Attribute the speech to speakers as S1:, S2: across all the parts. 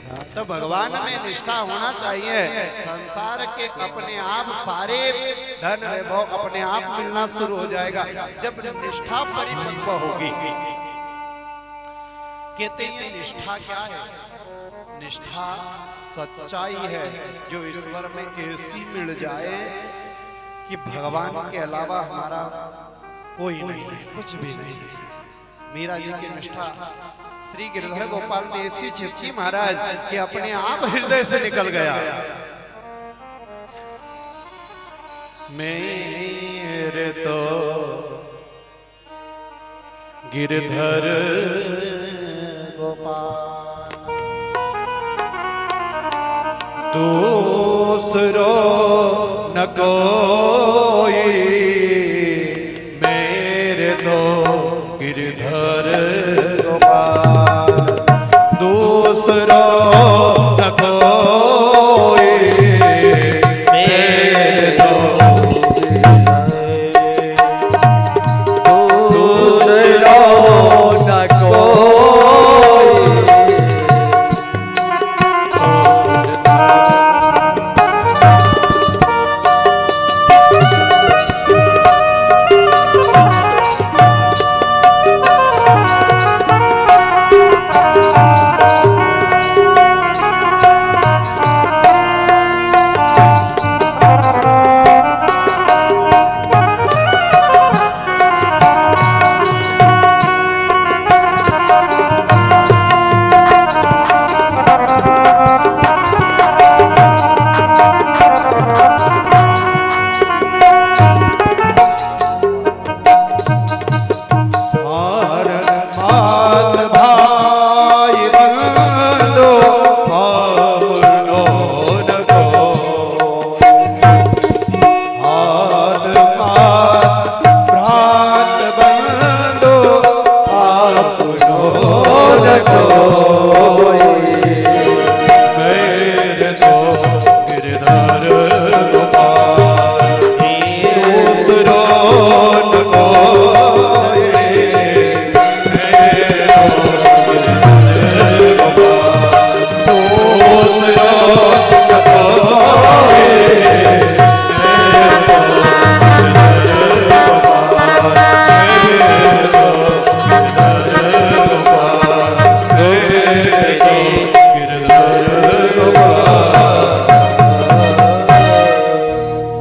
S1: तो भगवान में निष्ठा होना चाहिए। संसार के अपने आप सारे धन वैभव अपने आप मिलना शुरू हो जाएगा जब निष्ठा परिपक्व होगी। कहते हैं निष्ठा क्या है? निष्ठा सच्चाई है जो ईश्वर में ऐसी मिल जाए कि भगवान के अलावा हमारा कोई नहीं है, कुछ भी नहीं है। मीरा जी की निष्ठा श्री गिरधर गोपाल में ऐसी छिपी महाराज कि अपने आप हृदय से निकल गया। मेरे तो गिरधर गोपाल दूसरो न कोई, मेरे तो गिरधर गोपाल दूसरो न कोई, मेरे तो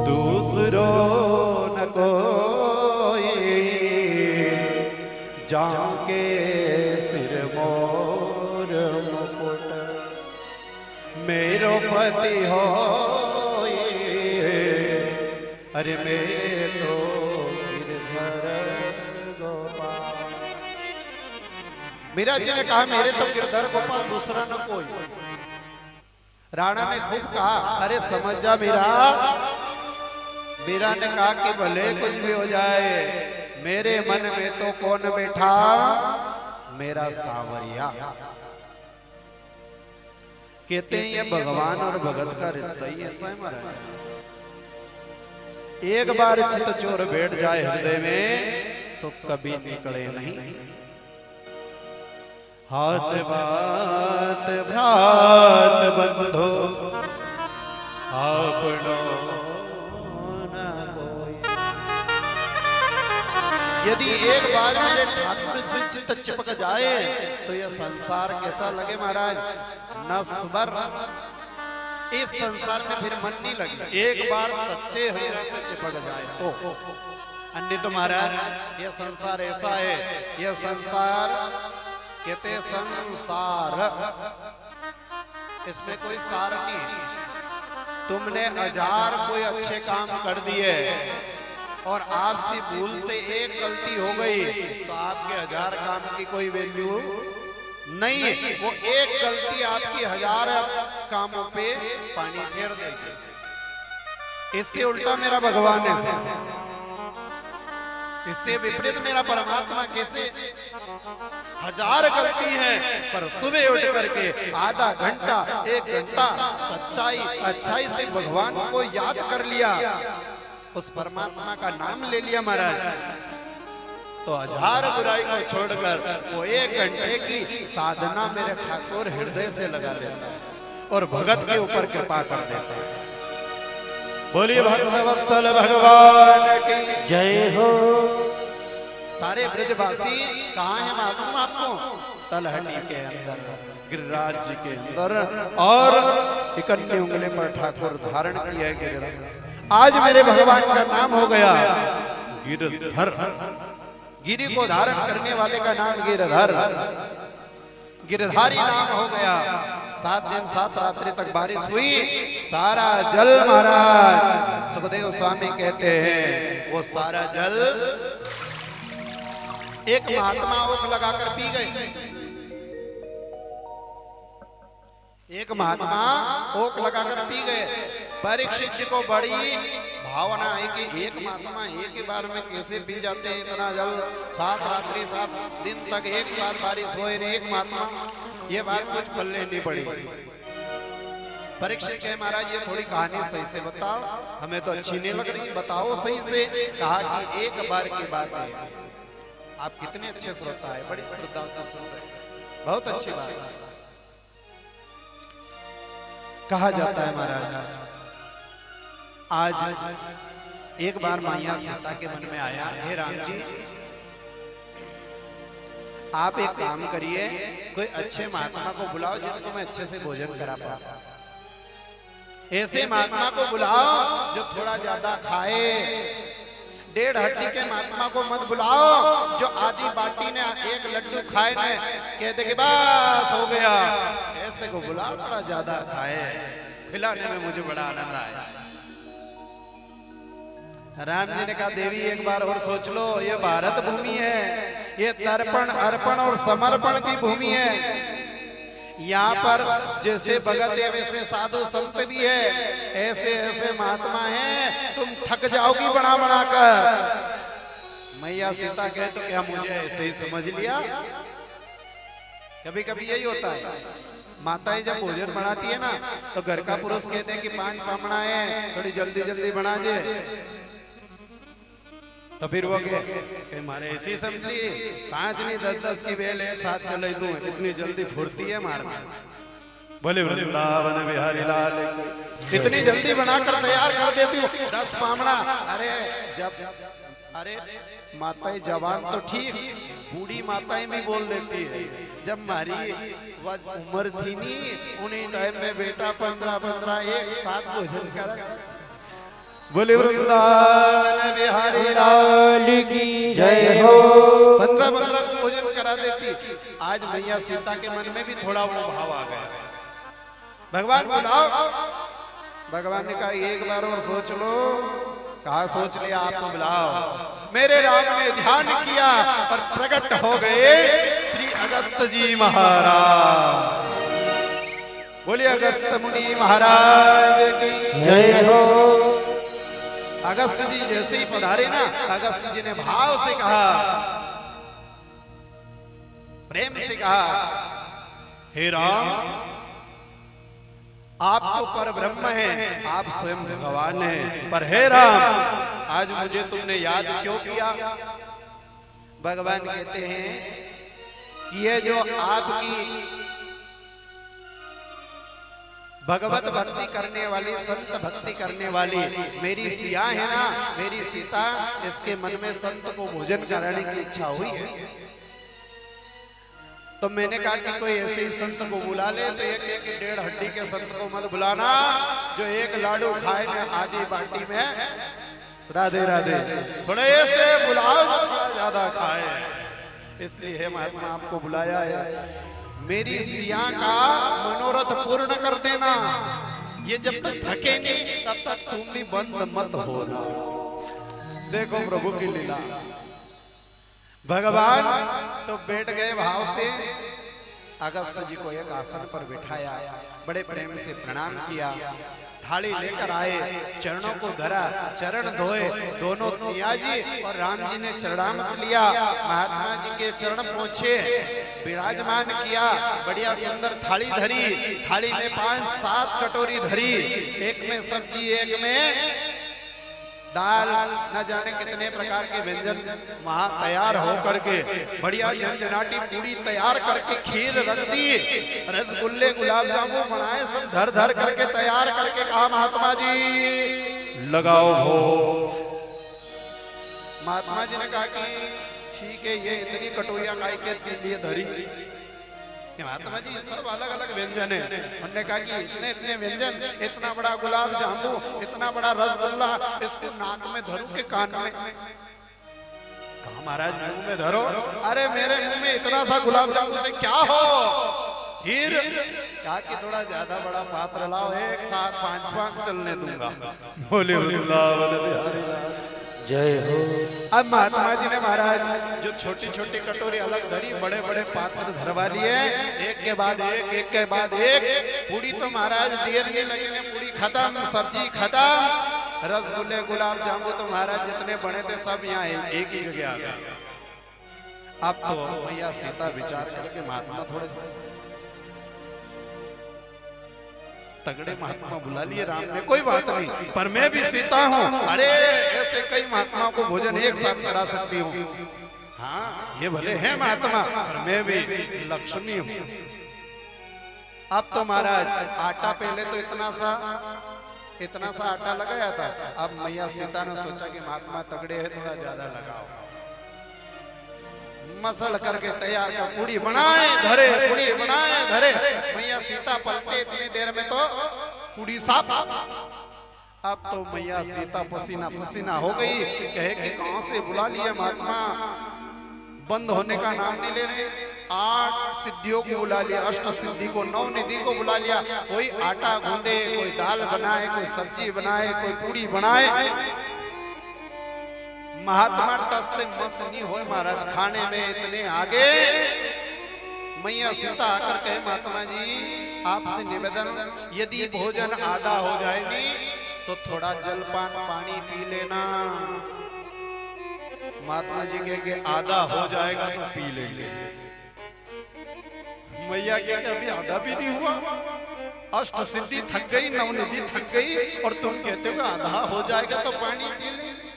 S1: दूसरो न कोई। जाके सिर मोर मुकुट मेरो पति हो, अरे मेरे तो गिरधर गोपाल। मीरा जी ने कहा मेरे तो गिरधर गोपाल दूसरा न कोई। राणा ने खूब कहा अरे समझ जा मीरा। मीरा ने कहा कि भले कुछ भी हो जाए मेरे मन में तो कौन बैठा, मेरा सावरिया। कहते हैं ये भगवान और भगत का रिश्ता ही ऐसा है महाराज। एक बार चित चोर बैठ जाए हृदय में तो कभी निकले नहीं। हाथ बात भ्रात बंधो आपनो न कोई। यदि एक बार मेरे ठाकुर से चित्त चिपक जाए तो यह संसार कैसा लगे महाराज, नस्वर। इस संसार में फिर मन नहीं लगे। एक बार सच्चे हृदय से चिपक जाए तो। अन्य तो महाराज यह संसार ऐसा है, यह संसार कहते संसार, इसमें कोई सार नहीं है। तुमने 1000 कोई अच्छे काम कर दिए और आपसे भूल से एक गलती हो गई तो आपके 1000 काम की कोई वैल्यू नहीं है। वो एक गलती आपकी 1000 कामों पे पानी फेर देगी। इससे उल्टा मेरा भगवान है, इससे विपरीत मेरा परमात्मा कैसे 1000 गलती है पर सुबह उठ करके आधा घंटा 1 घंटा सच्चाई अच्छाई से भगवान को याद कर लिया, उस परमात्मा का नाम ले लिया महाराज, तो हजार बुराई को छोड़कर वो 1 घंटे की साधना मेरे ठाकुर हृदय से लगा लेता है और भगत के ऊपर कृपा कर देता है। बोलिए भक्तवत्सल भगवान की
S2: जय हो।
S1: सारे ब्रजवासी कहाँ है मालूम आपको? तलहटी के अंदर, गिरिराज जी के अंदर, और 51 उंगली पर ठाकुर धारण किया है गिरिराज। आज मेरे भगवान का नाम हो गया गिरधर। गिरि को धारण करने वाले का नाम गिरधर, गिरधारी नाम हो गया। 7 दिन 7 रात्रि तक बारिश हुई, सारा जल महाराज सुखदेव स्वामी कहते हैं वो सारा जल एक महात्मा ओक लगाकर पी गए। एक महात्मा ओक लगाकर पी गए। परीक्षित जी को बड़ी भावना है कि एक महात्मा एक ही बार में कैसे पी जाते हैं इतना जल। 7 रात्रि 7 दिन तक एक साथ बारिश हुए नहीं, एक महात्मा, ये बात कुछ पल्ले नहीं पड़ी। परीक्षित कहे महाराज ये थोड़ी कहानी सही से बताओ, हमें तो अच्छी नहीं लग रही, बताओ सही से। कहा कि एक बार की बात है। आप कितने अच्छे श्रोता है, बड़ी श्रद्धा से सुन रहे, बहुत अच्छी बात है। कहा जाता है महाराज आज एक बार मैया सीता के मन में आया, हे राम जी आप एक काम करिए, कोई अच्छे महात्मा को बुलाओ जिनको मैं अच्छे से भोजन करा पाऊं। ऐसे महात्मा को बुलाओ जो थोड़ा ज्यादा खाए। 1.5 हड्डी के महात्मा को मत बुलाओ जो आधी बाटी ने 1 लड्डू खाए ने कहते कि बस हो गया। ऐसे को बुलाओ थोड़ा ज्यादा खाए, खिलाने में मुझे बड़ा आनंद आया। राम जी ने कहा देवी एक बार और सोच लो, ये भारत भूमि है, ये तर्पण अर्पण और समर्पण की भूमि है। यहाँ पर जैसे भगत है वैसे साधु संत भी है, ऐसे ऐसे महात्मा हैं, तुम थक जाओगी बना बना कर। मैया सीता कहे तो क्या मुझे ऐसे ही समझ लिया? कभी कभी यही होता है, माताएं जब भोजन बनाती है ना तो घर का पुरुष कहते हैं कि 5 पामड़ा है, थोड़ी जल्दी जल्दी बना दे। तो फिर वो कहे मारे ऐसी समझ ली, 5 नहीं 10-10 की बेल एक साथ चले दूं, इतनी जल्दी फुर्ती है मार में। बोले वृंदावन बिहारी लाल, इतनी जल्दी बनाकर तैयार कर देती हूँ 10 पामड़ा। अरे जब अरे माताएं जवान तो ठीक, बूढ़ी माताएं भी बोल देती है। जब हमारी उम्र थी नहीं, उन्हीं टाइम में बेटा 15-15 एक साथ भोजन कर। बोले वृंदावन बिहारी लाल की जय हो। 15-15 को भोजन करा देती। आज मैया सीता के मन में भी थोड़ा वो भाव आ गया, भगवान बुलाओ। भगवान ने कहा एक बार और सोच लो। कहा सोच लिया, आप तो बुलाओ। मेरे राम ने ध्यान किया और प्रकट हो गए श्री अगस्त जी महाराज। बोलिए अगस्त मुनि महाराज की जय हो। अगस्त जी जैसे ही पधारे ना, अगस्त जी ने भाव से कहा, प्रेम से कहा, हे राम आप तो पर ब्रह्म हैं, आप स्वयं भगवान हैं, पर हे राम आज मुझे तुमने याद क्यों किया? भगवान कहते हैं कि ये जो आपकी भगवत भक्ति करने वाली, संत भक्ति करने वाली मेरी सिया है ना, मेरी सीता, इसके मन में संत को भोजन कराने की इच्छा हुई है। तो मैंने कहा कि कोई ऐसे ही संत को बुला ले, तो एक 1.5 हड्डी के संत को मत बुलाना जो 1 लाडू खाए ने आधी बाटी में। राधे राधे, थोड़े ऐसे बुलाओ जो ज्यादा खाए। इसलिए है महात्मा आपको बुलाया है, मेरी सिया का मनोरथ पूर्ण कर देना। ये जब तक थके नहीं तब तक तुम भी बंद मत होना। देखो प्रभु की लीला। भगवान तो बैठ गए भाव से। अगस्त जी को एक आसन पर बिठाया, बड़े प्रेम से प्रणाम किया, थाली लेकर आए, चरणों को धरा, चरण धोए। दोनों सिया जी और राम जी ने चरणामृत लिया, महात्मा जी के चरण पोंछे, विराजमान किया। बढ़िया सुंदर थाली धरी, थाली में 5-7 कटोरी धरी, एक में सब्जी, एक में दाल, न जाने कितने प्रकार के व्यंजन वहां तैयार हो करके बढ़िया झंझनाटी पूरी तैयार करके खीर रख दी, रसगुल्ले गुलाब जामुन बनाए, सब धर धर करके तैयार करके कहा महात्मा जी लगाओ भोग। महात्मा जी ने कहा कि ठीक है, ये इतनी कटोरियां गाय के लिए धरी। महात्मा जी सब अलग अलग व्यंजन है। उन्होंने कहा कि इतने इतने व्यंजन, इतना बड़ा गुलाब जामुन, इतना बड़ा रसगुल्ला, इसको नाक में धरो के कान में? कहा महाराज मुंह में धरो। अरे मेरे मुंह में इतना सा गुलाब जामुन से क्या हो? हीर कहा कि थोड़ा ज्यादा बड़ा पात्र लाओ, एक साथ 5 चलने दूंगा। बोले जय हो। अब महात्मा जी ने महाराज जो छोटी छोटी कटोरी अलग धरी, बड़े बड़े पात्र धरवा लिए, एक के बाद एक, एक के बाद एक। पूरी तो महाराज देर नहीं लगे ने पूरी खत्म, सब्जी खत्म, रसगुल्ले गुलाब जामुन तो महाराज जितने बने थे सब यहाँ एक ही जगह आ गए। अब तो भैया सीता विचार करके महात्मा थोड़े तगड़े महात्मा बुला लिए राम ने, कोई बात नहीं, पर मैं भी सीता हूँ। अरे ऐसे कई महात्माओं को भोजन एक साथ करा सकती हूँ। हाँ ये भले हैं महात्मा, पर मैं भी लक्ष्मी हूँ। अब तो महाराज आटा पहले तो इतना सा आटा लगाया था। अब मैया सीता ने सोचा कि महात्मा तगड़े है, थोड़ा ज्यादा लगाओ। मसल करके तैयार कर, पूड़ी बनाए धरे, पूड़ी बनाए धरे। मैया सीता पलटे इतनी देर में तो पूड़ी साफ। अब तो मैया सीता पसीना पसीना हो गई, कहे कि कहां से बुला लिया महात्मा, बंद होने का नाम नहीं ले रहे। 8 सिद्धियों को बुला लिया, अष्ट सिद्धि को, 9 निधि को बुला लिया। कोई आटा गूंदे, कोई दाल बनाए, कोई सब्जी बनाए, कोई पूड़ी बनाए। महात्मा टस से मस नहीं हो महाराज, खाने में इतने आगे। मैया सीता आकर कहे महात्मा जी आपसे निवेदन, यदि भोजन आधा हो जाएगी तो थोड़ा जलपान पानी पी लेना। महात्मा जी कहे आधा हो जाएगा तो पी लेंगे। मैया के अभी आधा भी नहीं हुआ, अष्ट सिद्धि थक गई, 9 निधि थक गई, और तुम कहते हो आधा हो जाएगा तो पानी पी लेंगे।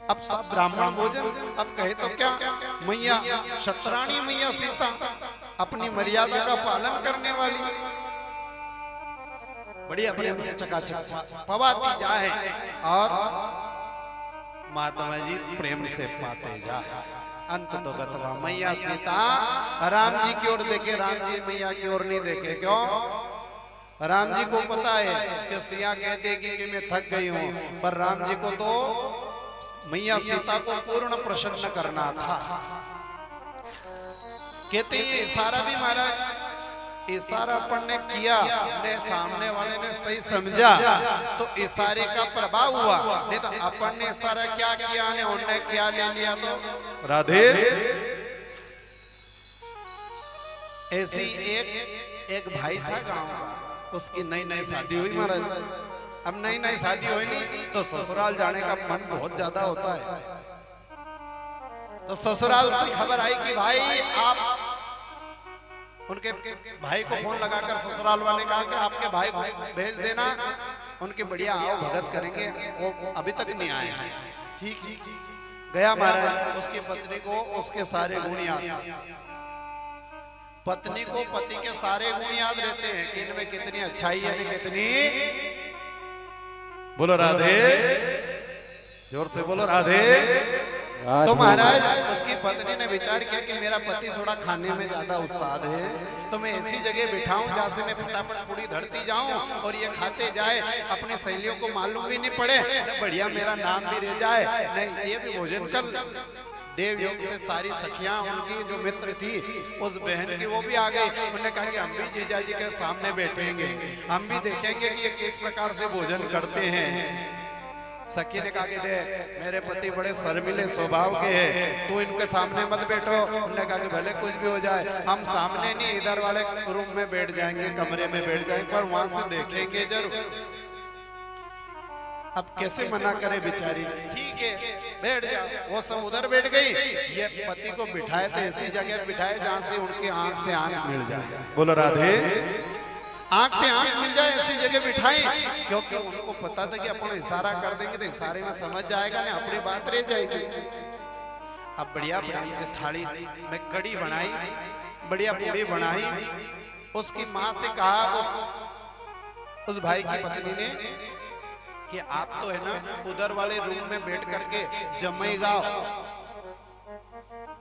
S1: अब सब ब्राह्मण भोजन। अब कहे तो क्या, मैया शतराणी मैया सीता अपनी मर्यादा का पालन करने वाली, बड़ी प्रेम से चकाचक पवाती जाए और महात्मा जी प्रेम से पाते जाए। अंत तो गतवा मैया सीता राम जी की ओर देखे, राम जी मैया की ओर नहीं देखे। क्यों? राम जी को पता है कि सिया कह देगी कि मैं थक गई हूं, पर राम जी को तो मैया सीता को पूर्ण प्रसन्न करना था। कहते ये इशारा भी महाराज, इशारा अपन ने किया, ने सामने वाले ने सही समझा तो इशारे का प्रभाव हुआ। नहीं तो अपन ने इशारा क्या किया ने उन्होंने क्या ले लिया तो राधे। ऐसी एक भाई था गांव का, उसकी नई शादी हुई महाराज। अब नई शादी हुई नहीं तो ससुराल जाने का मन बहुत ज्यादा होता है। तो ससुराल से खबर आई कि भाई आप उनके भाई को फोन लगाकर ससुराल वाले कहा कि आपके भाई को भेज देना, उनकी बढ़िया आओ भगत करेंगे, वो अभी तक नहीं आए हैं। ठीक गया महाराज। उसकी पत्नी को उसके सारे गुण याद, पत्नी को पति के सारे गुण याद रहते हैं कि इनमें कितनी अच्छाई है, कितनी। बोलो राधे, जोर से बोलो राधे। तो महाराज उसकी पत्नी ने विचार किया कि मेरा पति थोड़ा खाने में ज्यादा उस्ताद है, तो मैं ऐसी जगह बिठाऊं जहां से मैं फटाफट पूरी धरती जाऊं और ये खाते जाए, अपने सहेलियों को मालूम भी नहीं पड़े, बढ़िया मेरा नाम भी रह जाए। नहीं ये भी भोजन कर। देवयोग से सारी सखियां उनकी जो मित्र थी उस बहन की वो भी आ गई। उन्होंने कहा कि हम भी जीजा जी के सामने बैठेंगे, हम भी देखेंगे कि ये किस प्रकार से भोजन करते हैं। सखी ने कहा कि देख मेरे पति बड़े शर्मिले स्वभाव के हैं, तू इनके सामने मत बैठो। उन्होंने कहा कि भले कुछ भी हो जाए हम सामने नहीं इधर वाले रूम में बैठ जाएंगे, कमरे में बैठ जाएंगे, पर वहां से देखेंगे जरूर। अब कैसे मना करे बेचारी, ठीक है बैठ जाओ। वो सब उधर बैठ गई, ये पति को बिठाए थे ऐसी जगह बिठाए जहां से उनके आंख से आंख मिल जाए। बोलो राधे। आंख से आंख मिल जाए ऐसी जगह जगह बिठाएं, क्योंकि उनको पता था कि अपन इशारा कर देंगे तो इशारे में समझ जाएगा ना, अपनी बात रह जाएगी। अब बढ़िया प्रेम से थाली में कड़ी बनाई, बढ़िया पूड़ी बनाई। उसकी माँ से कहा उस भाई की पत्नी ने कि आप तो है ना उधर वाले रूम में बैठ करके जमई गाओ।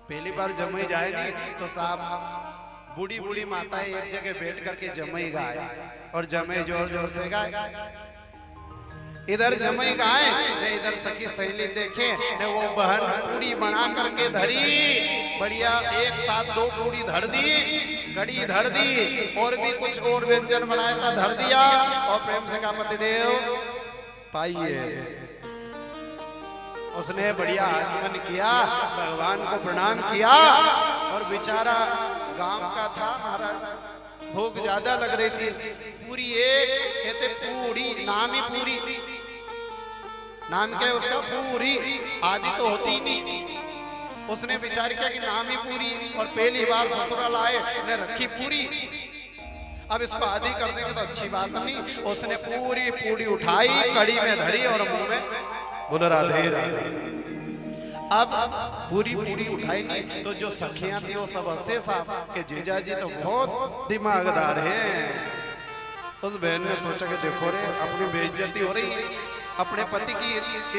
S1: पहली बार जमई जाए नहीं तो साहब बूढ़ी बूढ़ी माताएं एक जगह बैठ करके जमई गाए और जमई जोर जोर से गाए। इधर जमई गाए ने इधर सखी सहेली देखे ने वो बहन पूड़ी बना करके धरी, बढ़िया एक साथ 2 पूड़ी धर दी, कड़ी धर दी और भी कुछ और व्यंजन बनाया था धर दिया। और प्रेम से कहा पतिदेव पाइए। उसने बढ़िया आचमन किया, भगवान को प्रणाम किया और बेचारा गांव का था महाराज, भूख ज्यादा लग रही थी। पूरी एक कहते पूरी, नाम ही पूरी, नाम क्या है उसका पूरी, आदि तो होती नहीं। उसने विचार किया कि नाम ही पूरी और पहली बार ससुराल आए ने रखी पूरी, अब इसको आदि कर देंगे तो अच्छी बात नहीं। उसने पूरी पूरी उठाई, कड़ी में धरी और मुंह में बोल राधे राधे। अब पूरी पूरी उठाई नहीं तो जो सखियां थी वो सब हंसे साहब के जीजा जी तो बहुत दिमागदार हैं। उस बहन ने सोचा कि देखो रे अपनी बेइज्जती हो रही है, अपने पति की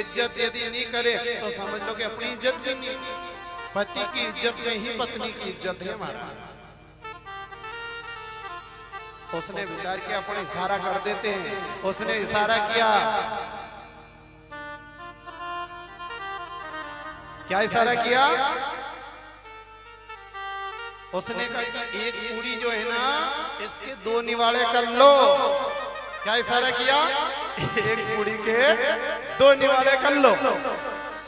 S1: इज्जत यदि नहीं करे तो समझ लो कि अपनी इज्जत भी नहीं। पति की इज्जत में ही पत्नी की इज्जत है महाराज। उसने विचार किया अपन इशारा कर देते हैं। उसने इशारा किया, क्या इशारा किया? उसने कहा कि एक पूरी जो है ना इसके 2 निवाड़े कर लो। क्या इशारा किया? एक पूरी के 2 निवाड़े कर लो।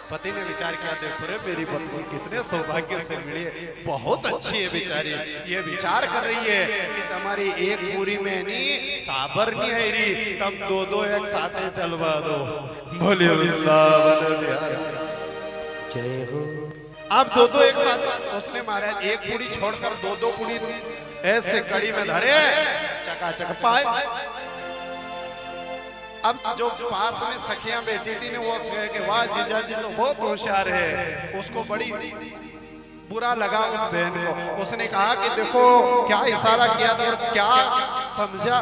S1: पति ने विचार किया देखो रे मेरी पत्नी कितने सौभाग्य से मिली है, बहुत अच्छी है बेचारी। ये विचार कर रही है कि तुम्हारी एक पूरी में नहीं साबर नहीं है रही, तब 2-2 एक साथ चलवा दो। बोलिए वृंदावन बिहारी जय हो। अब 2-2 एक साथ उसने महाराज एक पूरी छोड़कर 2-2 पूरी ऐसे कड़ी में धरे, चकाचक पाए। अब जो पास में सखियां बैठी थी ने वो कहे कि वाह जीजा जी तो बहुत होशियार है। उसको बड़ी बुरा लगा उस बहन को। उसने कहा कि देखो क्या इशारा किया था और क्या समझा।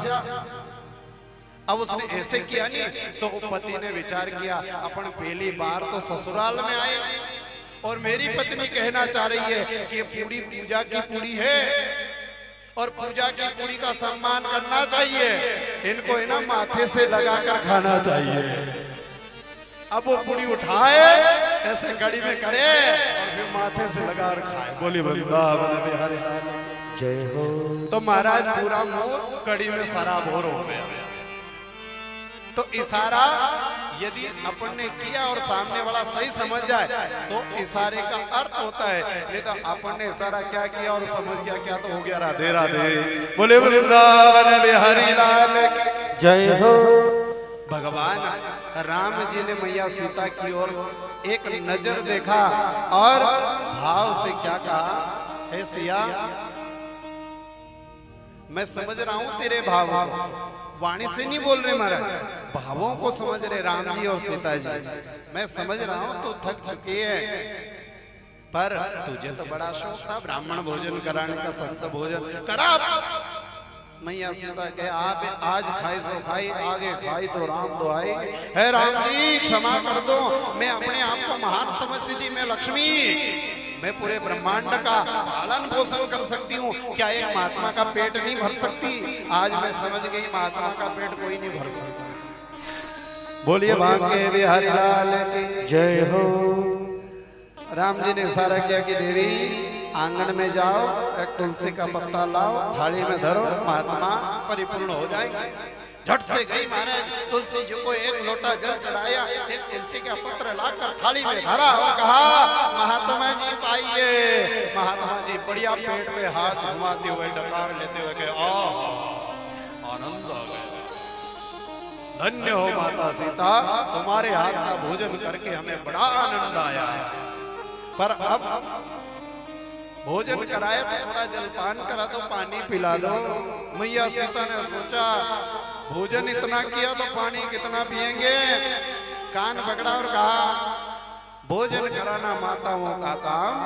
S1: अब उसने ऐसे किया नहीं तो पति ने विचार किया अपन पहली बार तो ससुराल में आए और मेरी पत्नी कहना चाह रही है कि ये पूरी पूजा की पूरी है और पूजा की पूरी का सम्मान करना चाहिए, इनको है ना माथे से लगाकर खाना चाहिए। अब वो पूरी उठाए ऐसे कड़ी में करे और फिर माथे से लगा खाए। बोली वृंदावन बिहारी जय हो। तो महाराज पूरा मुंह कड़ी में सराबोर हो गया। तो इशारा यदि अपन ने किया और सामने वाला सही समझ जाए तो इशारे का अर्थ होता है, नहीं तो अपन ने इशारा क्या किया और समझ गया क्या तो हो गया राधे राधे। बोले वृंदावन बिहारी लाल जय हो। भगवान राम जी ने मैया सीता की ओर एक नजर देखा और भाव से क्या कहा, हे सिया मैं समझ रहा हूं तेरे भाव, वाणी से नहीं बोल रहे महाराज, भावों को समझ रहे राम जी और सीता जी। मैं समझ रहा हूं तू थक चुकी है, पर तुझे तो बड़ा शौक था ब्राह्मण भोजन कराने का, संत भोजन करा। मैया सीता के आप आज खाई सो खाई, आगे खाई तो राम दुआई। है राम जी क्षमा कर दो, मैं अपने आप को महान समझती थी, मैं लक्ष्मी, मैं पूरे ब्रह्मांड का पालन पोषण कर सकती हूँ, क्या एक महात्मा का पेट नहीं भर सकती? आज मैं समझ गई महात्मा का पेट कोई नहीं भर सकता। बोलिए भाग्य बिहारी लाल की जय हो। राम जी ने इशारा किया कि देवी आंगन में जाओ, एक तुलसी का पत्ता लाओ, थाली में धरो, महात्मा परिपूर्ण हो जाएंगे। झट से गई महाराज, तुलसी जी को एक लोटा जल चढ़ाया, एक तुलसी का पत्र लाकर थाली में धरा और कहा महात्मा जी पाइए। महात्मा जी बढ़िया पेट में हाथ घुमाते हुए डकार लेते हुए गए, आनंद आ गया। धन्य हो माता सीता, तुम्हारे हाथ का भोजन करके हमें बड़ा आनंद आया है, पर अब भोजन कराया तो थोड़ा जलपान करा तो पानी पिला दो। मैया सीता ने सोचा भोजन इतना किया तो पानी कितना पिएंगे। कान पकड़ा और कहा भोजन कराना माताओं का काम,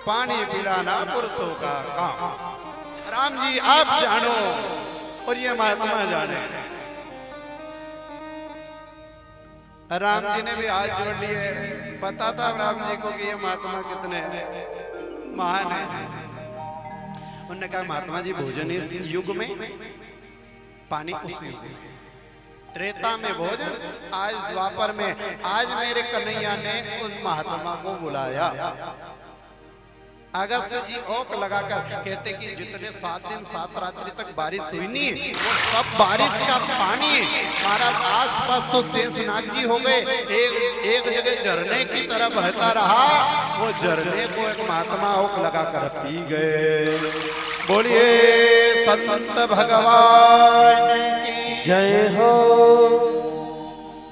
S1: पानी पिलाना पुरुषों का काम। राम जी आप जानो और ये महात्मा जाने। राम जी ने भी हाथ जोड़ लिए। पता था राम जी को कि ये महात्मा कितने महान है। उन्होंने कहा महात्मा जी भोजन इस युग में, पानी उस युग में। त्रेता में भोजन, आज द्वापर में। आज मेरे कन्हैया ने उन महात्मा को बुलाया। अगस्त जी ओक लगाकर कहते कि जितने 7 दिन 7 रात्रि तक बारिश हुई नहीं, वो सब बारिश का पानी महाराज आसपास तो शेषनाग जी हो गए, एक जगह झरने की तरह बहता रहा। वो झरने को एक महात्मा ओक लगाकर पी गए। बोलिए संत भगवान की
S2: जय हो।